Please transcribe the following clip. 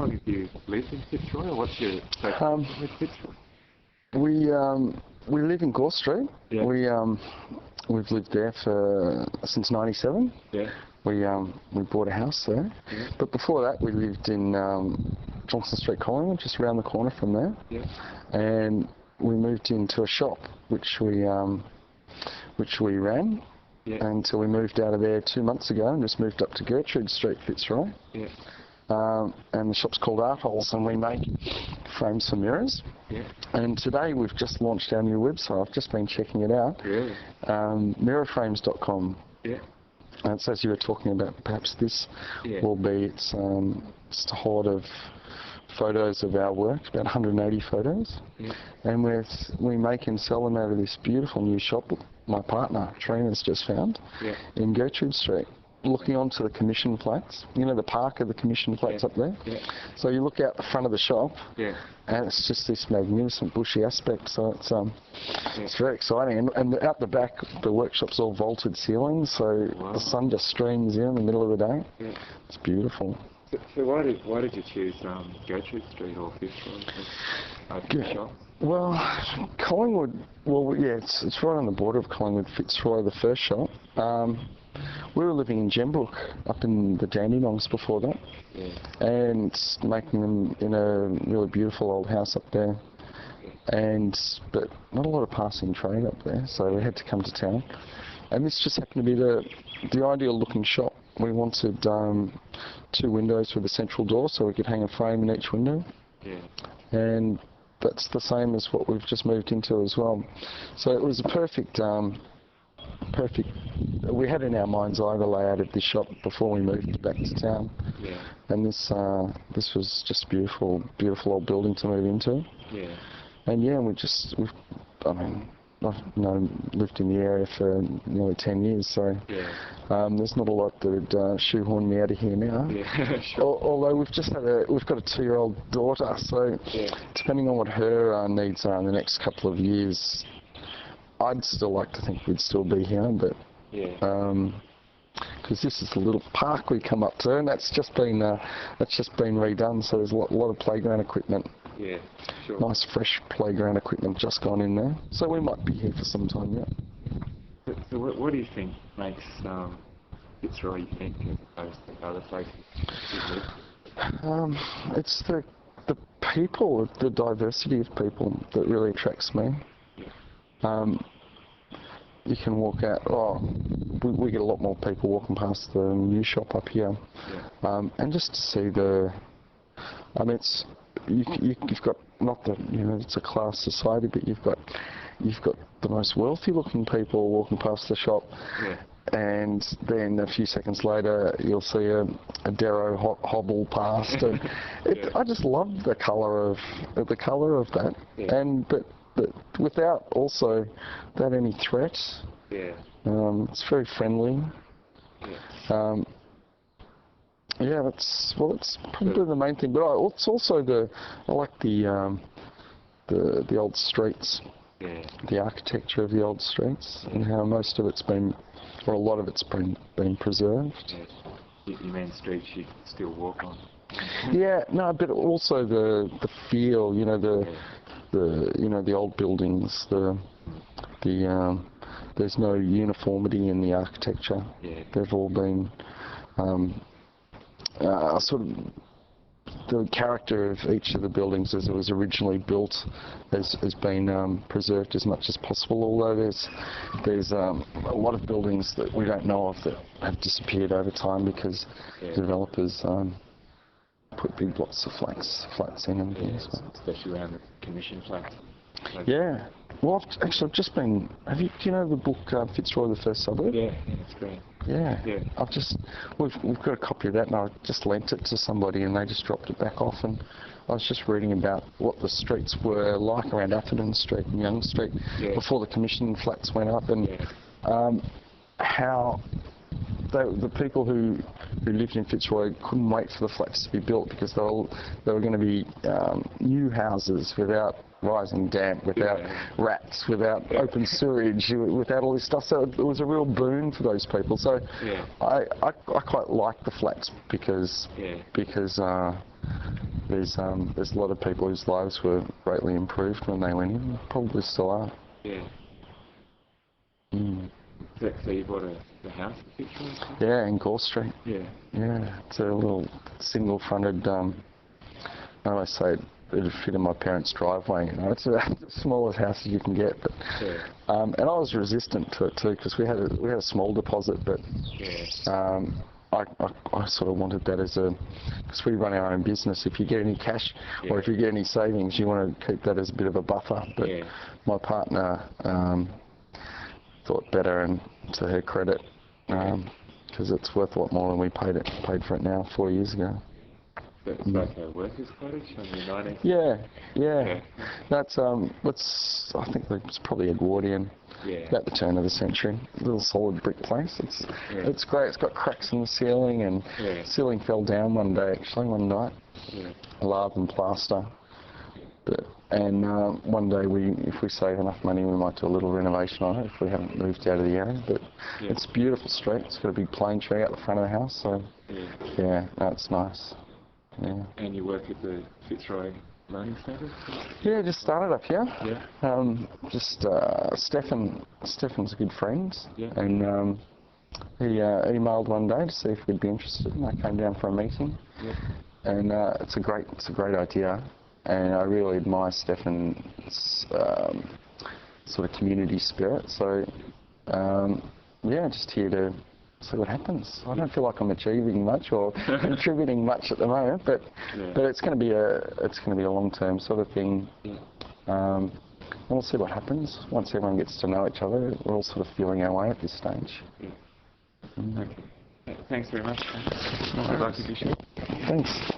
long have you lived in Fitzroy, or what's your association with Fitzroy? We live in Gore Street. Yeah. We've lived there since '97. Yeah. We bought a house there. Yeah. But before that, we lived in Johnson Street, Collingwood, just around the corner from there. Yeah. And we moved into a shop which we ran. Yeah. Until we moved out of there 2 months ago and just moved up to Gertrude Street, Fitzroy. Yeah. And the shop's called Art Holes, and we make frames for mirrors. Yeah. And today we've just launched our new website. I've just been checking it out. Really? Mirrorframes.com. Yeah. And so as you were talking about, perhaps this will be, it's just a hoard of photos of our work, about 180 photos. Yeah. And we make and sell them out of this beautiful new shop that my partner, Trina's just found in Gertrude Street, looking onto the commission flats. You know, the park of the commission flats up there? Yeah. So you look out the front of the shop, Yeah. and it's just this magnificent bushy aspect, so it's very exciting. And out the back, the workshop's all vaulted ceilings, so the sun just streams in the middle of the day. Yeah. It's beautiful. So why did you choose Gertrude Street or Fitzroy to open the shop? Well, Collingwood, it's right on the border of Collingwood, Fitzroy, the first shop. We were living in Gembrook, up in the Dandenongs before that, and making them in a really beautiful old house up there. But not a lot of passing trade up there, so we had to come to town. And this just happened to be the ideal looking shop. We wanted 2 windows with a central door, so we could hang a frame in each window. Yeah. And that's the same as what we've just moved into as well. So it was a perfect. We had in our mind's eye the layout of this shop before we moved back to town. Yeah. And this was just a beautiful old building to move into. Yeah. And I've lived in the area for nearly 10 years, so there's not a lot that would shoehorn me out of here now. Yeah, sure. Although we've got a 2-year-old daughter, so depending on what her needs are in the next couple of years, I'd still like to think we'd still be here, but because this is the little park we come up to, and that's just been redone, so there's a lot of playground equipment. Yeah, sure. Nice fresh playground equipment just gone in there, so we might be here for some time yet. So what do you think makes Fitzroy unique as opposed to other places? It's the people, the diversity of people that really attracts me. You can walk out. We get a lot more people walking past the new shop up here, and just to see you've got it's a class society, but you've got the most wealthy looking people walking past the shop, and then a few seconds later you'll see a Darrow hobble past, and I just love the colour of that, but without any threat. It's very friendly. That's probably the main thing. But it's also I like the old streets, the architecture of the old streets, and how most of it's been, or a lot of it's been preserved. You mean streets you can still walk on? But also the feel, the old buildings, there's no uniformity in the architecture. They've all been the character of each of the buildings as it was originally built has been preserved as much as possible, although there's a lot of buildings that we don't know of that have disappeared over time because developers put big blocks of flats in and things. Especially around the commission flats. Yeah. Well, I've just been. Do you know the book Fitzroy, the First Suburb? Yeah, it's great. Yeah. We've got a copy of that, and I just lent it to somebody, and they just dropped it back off. And I was just reading about what the streets were like around Atherton Street and Young Street before the commission flats went up, and how the people who lived in Fitzroy couldn't wait for the flats to be built because they were going to be new houses without rising damp, without rats, without open sewage, without all this stuff. So it was a real boon for those people. So I quite like the flats because there's a lot of people whose lives were greatly improved when they went in, probably still are. Yeah. Mm. So you bought a house in Fitzroy? Yeah, in Gore Street. Yeah. Yeah, it's a little single-fronted, I always say it'd fit in my parents' driveway, you know. It's the smallest house you can get. But, Yeah. and I was resistant to it too, because we had a small deposit, but Yeah. I sort of wanted that as because we run our own business. If you get any cash or if you get any savings, you want to keep that as a bit of a buffer. But my partner thought better, and to her credit, because it's worth a lot more than we paid for it now 4 years ago. So it's like a workers' cottage on the 19th? Yeah. That's I think it's probably Edwardian. Yeah. About the turn of the century. A little solid brick place. It's great. It's got cracks in the ceiling, and the ceiling fell down one night. Yeah. Lath and plaster. And one day if we save enough money, we might do a little renovation on it if we haven't moved out of the area. But it's a beautiful street. It's got a big plane tree out the front of the house. So it's nice. Yeah. And you work at the Fitzroy Learning Centre? Yeah, just started up here. Yeah. Stefan's a good friend. Yeah. And he emailed one day to see if we'd be interested, and I came down for a meeting. Yeah. And it's a great idea, and I really admire Stefan's sort of community spirit. So just here to see what happens. I don't feel like I'm achieving much or contributing much at the moment, but it's going to be a long-term sort of thing. Yeah. And we'll see what happens once everyone gets to know each other. We're all sort of feeling our way at this stage. Yeah. Okay. Thanks very much. I'd like to be sure. Thanks.